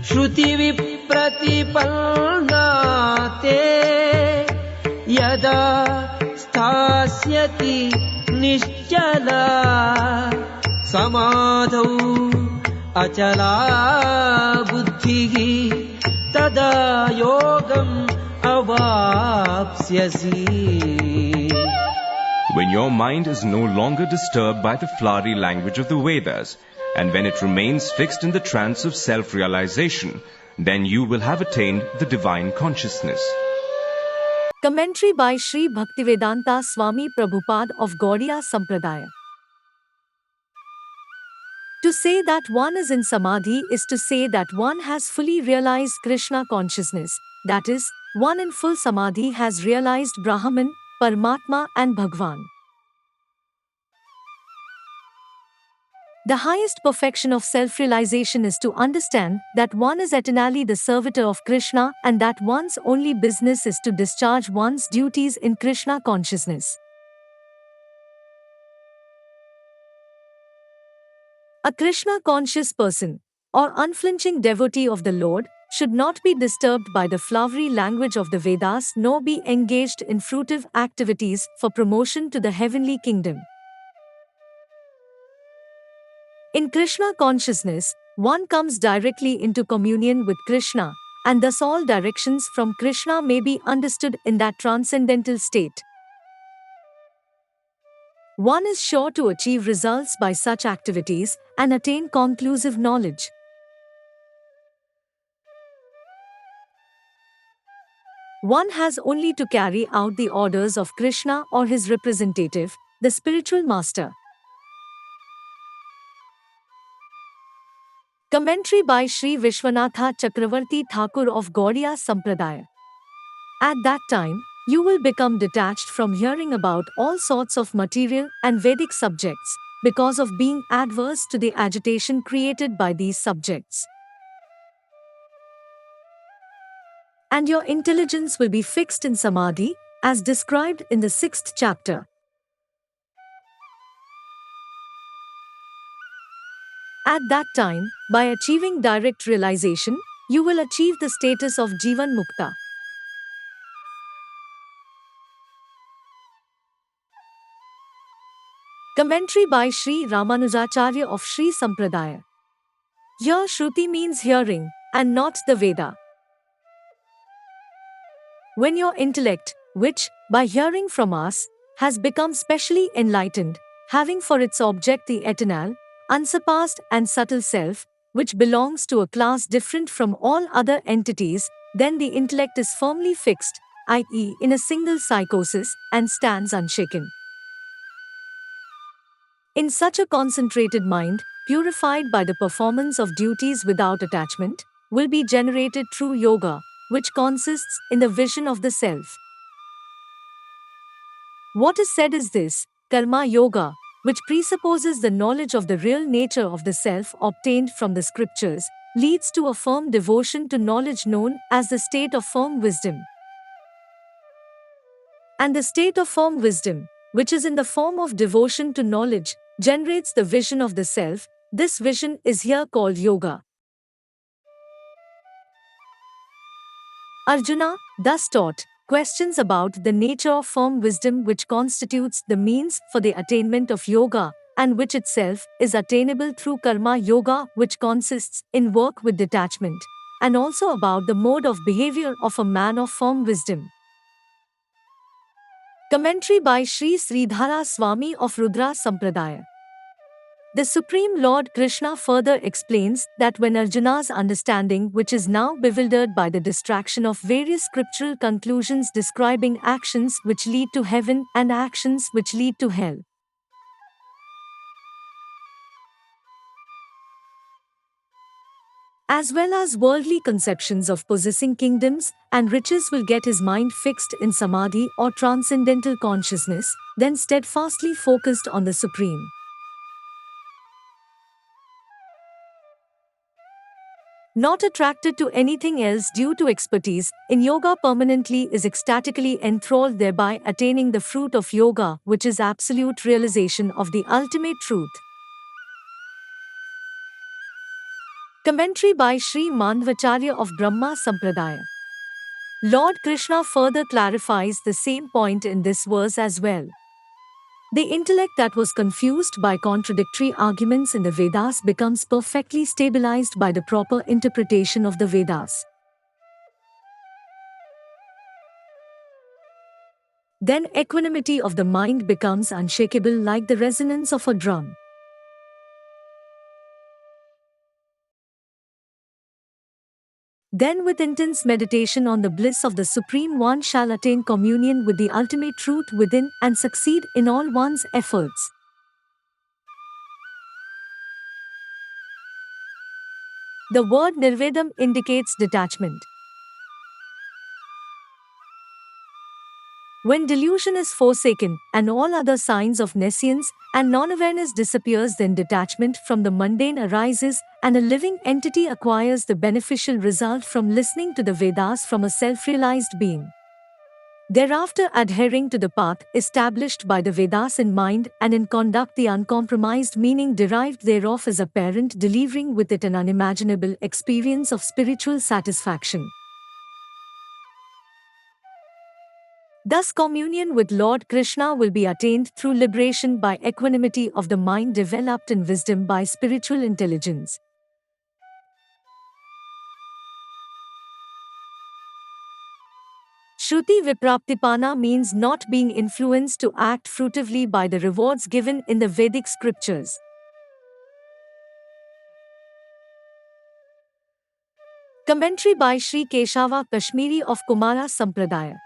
śruti-vipratipannā yadā sthāsyati niścalā samādhāv acalā buddhis tadā yogam avāpsyasi. When your mind is no longer disturbed by the flowery language of the Vedas, and when it remains fixed in the trance of self-realization, then you will have attained the divine consciousness. Commentary by Sri Bhaktivedanta Swami Prabhupada of Gaudiya Sampradaya. To say that one is in samadhi is to say that one has fully realized Krishna consciousness, that is, one in full samadhi has realized Brahman, Paramatma and Bhagwan. The highest perfection of self-realization is to understand that one is eternally the servitor of Krishna and that one's only business is to discharge one's duties in Krishna consciousness. A Krishna-conscious person, or unflinching devotee of the Lord, should not be disturbed by the flowery language of the Vedas nor be engaged in fruitive activities for promotion to the heavenly kingdom. In Krishna consciousness, one comes directly into communion with Krishna, and thus all directions from Krishna may be understood in that transcendental state. One is sure to achieve results by such activities and attain conclusive knowledge. One has only to carry out the orders of Krishna or his representative, the spiritual master. Commentary by Sri Vishwanatha Chakravarti Thakur of Gaudiya Sampradaya. At that time, you will become detached from hearing about all sorts of material and Vedic subjects, because of being adverse to the agitation created by these subjects. And your intelligence will be fixed in samadhi, as described in the 6th chapter. At that time, by achieving direct realization, you will achieve the status of Jivan Mukta. Commentary by Sri Ramanujacharya of Sri Sampradaya. Here Shruti means hearing, and not the Veda. When your intellect, which, by hearing from us, has become specially enlightened, having for its object the eternal, unsurpassed and subtle self, which belongs to a class different from all other entities, then the intellect is firmly fixed, i.e., in a single psychosis, and stands unshaken. In such a concentrated mind, purified by the performance of duties without attachment, will be generated true yoga, which consists in the vision of the self. What is said is this: karma yoga, which presupposes the knowledge of the real nature of the self obtained from the scriptures, leads to a firm devotion to knowledge known as the state of firm wisdom. And the state of firm wisdom, which is in the form of devotion to knowledge, generates the vision of the self. This vision is here called yoga. Arjuna, thus taught, questions about the nature of firm wisdom which constitutes the means for the attainment of yoga, and which itself is attainable through karma yoga, which consists in work with detachment, and also about the mode of behavior of a man of firm wisdom. Commentary by Sri Sridhara Swami of Rudra Sampradaya. The Supreme Lord Krishna further explains that when Arjuna's understanding, which is now bewildered by the distraction of various scriptural conclusions describing actions which lead to heaven and actions which lead to hell, as well as worldly conceptions of possessing kingdoms and riches, will get his mind fixed in samadhi or transcendental consciousness, then steadfastly focused on the Supreme. Not attracted to anything else due to expertise in yoga, permanently is ecstatically enthralled, thereby attaining the fruit of yoga, which is absolute realization of the ultimate truth. Commentary by Sri Mandvacharya of Brahma Sampradaya. Lord Krishna further clarifies the same point in this verse as well. The intellect that was confused by contradictory arguments in the Vedas becomes perfectly stabilized by the proper interpretation of the Vedas. Then equanimity of the mind becomes unshakable like the resonance of a drum. Then with intense meditation on the bliss of the Supreme One shall attain communion with the ultimate truth within and succeed in all one's efforts. The word nirvedam indicates detachment. When delusion is forsaken and all other signs of nescience and non-awareness disappears, then detachment from the mundane arises and a living entity acquires the beneficial result from listening to the Vedas from a self-realized being. Thereafter, adhering to the path established by the Vedas in mind and in conduct, the uncompromised meaning derived thereof is apparent, delivering with it an unimaginable experience of spiritual satisfaction. Thus, communion with Lord Krishna will be attained through liberation by equanimity of the mind developed in wisdom by spiritual intelligence. Śruti-vipratipannā means not being influenced to act fruitively by the rewards given in the Vedic scriptures. Commentary by Sri Keshava Kashmiri of Kumara Sampradaya.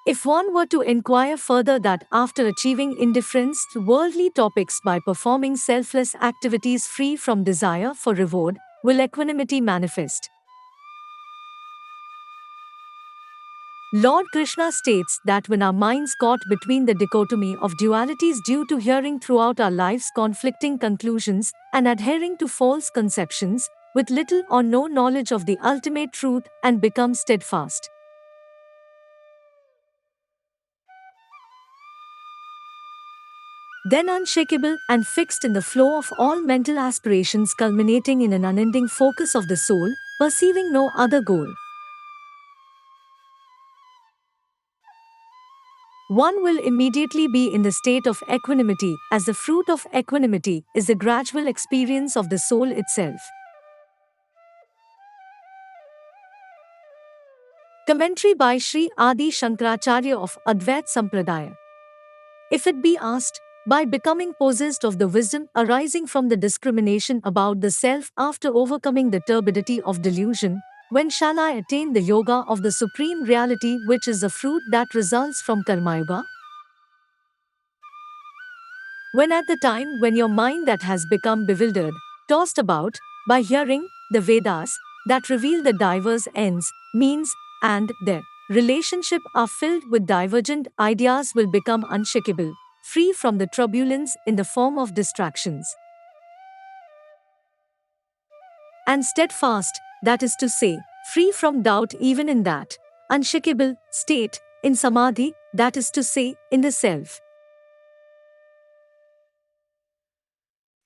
If one were to inquire further, that after achieving indifference to worldly topics by performing selfless activities free from desire for reward, will equanimity manifest? Lord Krishna states that when our minds caught between the dichotomy of dualities due to hearing throughout our lives conflicting conclusions and adhering to false conceptions, with little or no knowledge of the ultimate truth, and become steadfast, then unshakable and fixed in the flow of all mental aspirations, culminating in an unending focus of the soul, perceiving no other goal, one will immediately be in the state of equanimity, as the fruit of equanimity is the gradual experience of the soul itself. Commentary by Sri Adi Shankaracharya of Advaita Sampradaya. If it be asked, by becoming possessed of the wisdom arising from the discrimination about the self after overcoming the turbidity of delusion, when shall I attain the yoga of the supreme reality, which is the fruit that results from karma yoga? When at the time when your mind that has become bewildered, tossed about, by hearing the Vedas that reveal the diverse ends, means, and their relationship are filled with divergent ideas, will become unshakable, free from the turbulence in the form of distractions, and steadfast, that is to say, free from doubt even in that unshakable state, in samādhāv, that is to say, in the self.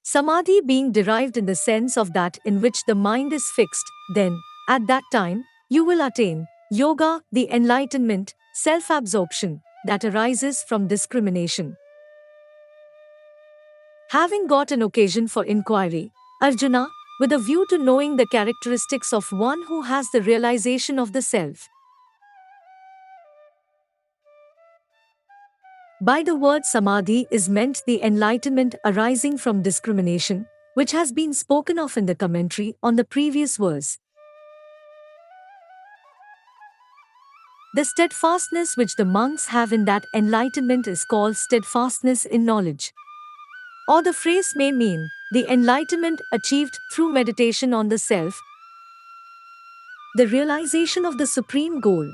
Samādhāv being derived in the sense of that in which the mind is fixed, then, at that time, you will attain yoga, the enlightenment, self-absorption, that arises from discrimination. Having got an occasion for inquiry, Arjuna, with a view to knowing the characteristics of one who has the realization of the self. By the word samādhāv is meant the enlightenment arising from discrimination, which has been spoken of in the commentary on the previous verse. The steadfastness which the monks have in that enlightenment is called steadfastness in knowledge. Or the phrase may mean the enlightenment achieved through meditation on the self, the realization of the supreme goal.